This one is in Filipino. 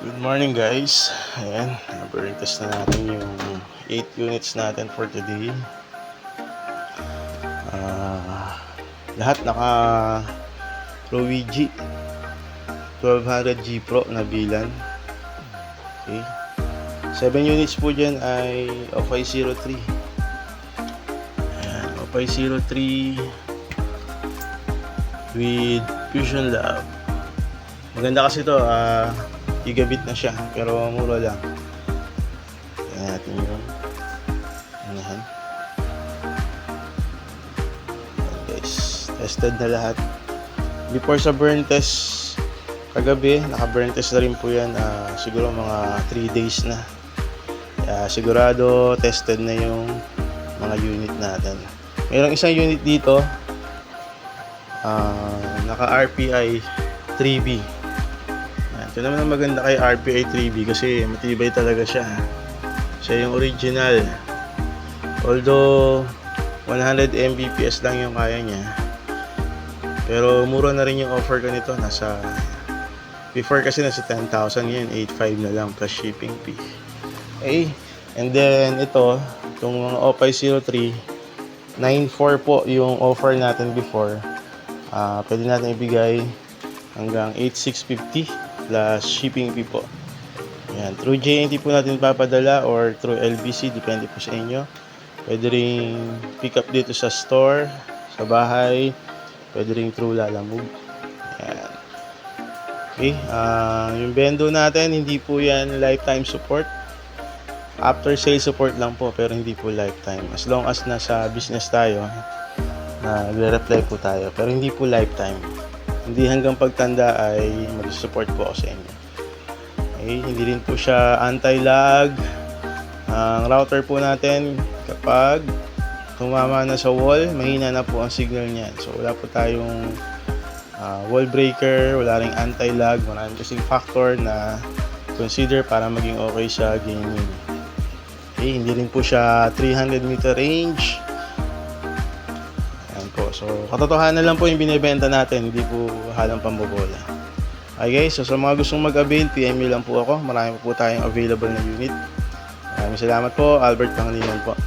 Good morning guys. Ayan, na-burn test na natin yung 8 units natin for today. Lahat naka Rowig 1200G Pro na bilan. Okay. 7 units po dyan ay OFI03. Ayan, OFI03 with Fusion Lab. Maganda kasi ito, gigabit na siya pero mura lang. Tingnan natin yung unahan. Guys, tested na lahat. Before sa burn test kagabi, naka-burn test na rin po yan, siguro mga 3 days na. Kaya sigurado tested na yung mga unit natin. Mayroong isang unit dito, naka RPI 3B. Ito naman ang maganda kay RPI 3B kasi matibay talaga siya. Siya yung original. Although 100 Mbps lang yung kaya niya. Pero mura na rin yung offer ko nito. Before kasi nasa 10,000 yun. 8,500 na lang plus shipping fee. Okay. And then ito, itong mga OFI03, 9,400 po yung offer natin before. Pwede natin ibigay hanggang 8,650 plus shipping fee po. Ayan, through JNT po natin papadala or through LBC, depende po sa inyo. Pwede rin pick up dito sa store, sa bahay. Pwede rin through Lalamove. Ayan. Okay, yung bendo natin, hindi po yan lifetime support. After sale support lang po, pero hindi po lifetime. As long as nasa business tayo, nagre-reply po tayo. Pero hindi po lifetime. Hindi hanggang pagtanda ay mag-support po ako sa inyo. Okay, hindi rin po siya anti-lag. Ang router po natin, kapag tumama na sa wall, mahina na po ang signal niyan. So wala po tayong wall breaker, wala ring anti-lag, maraming kasing factor na consider para maging okay sa gaming. Okay, hindi rin po siya 300 meter range. So, katotohanan lang po yung binibenta natin, hindi po halang pambobola. Okay guys, so sa mga gustong mag-avail, PM nyo lang po ako. Marami po tayong available na unit. Maraming salamat po, Albert Pangilinan po.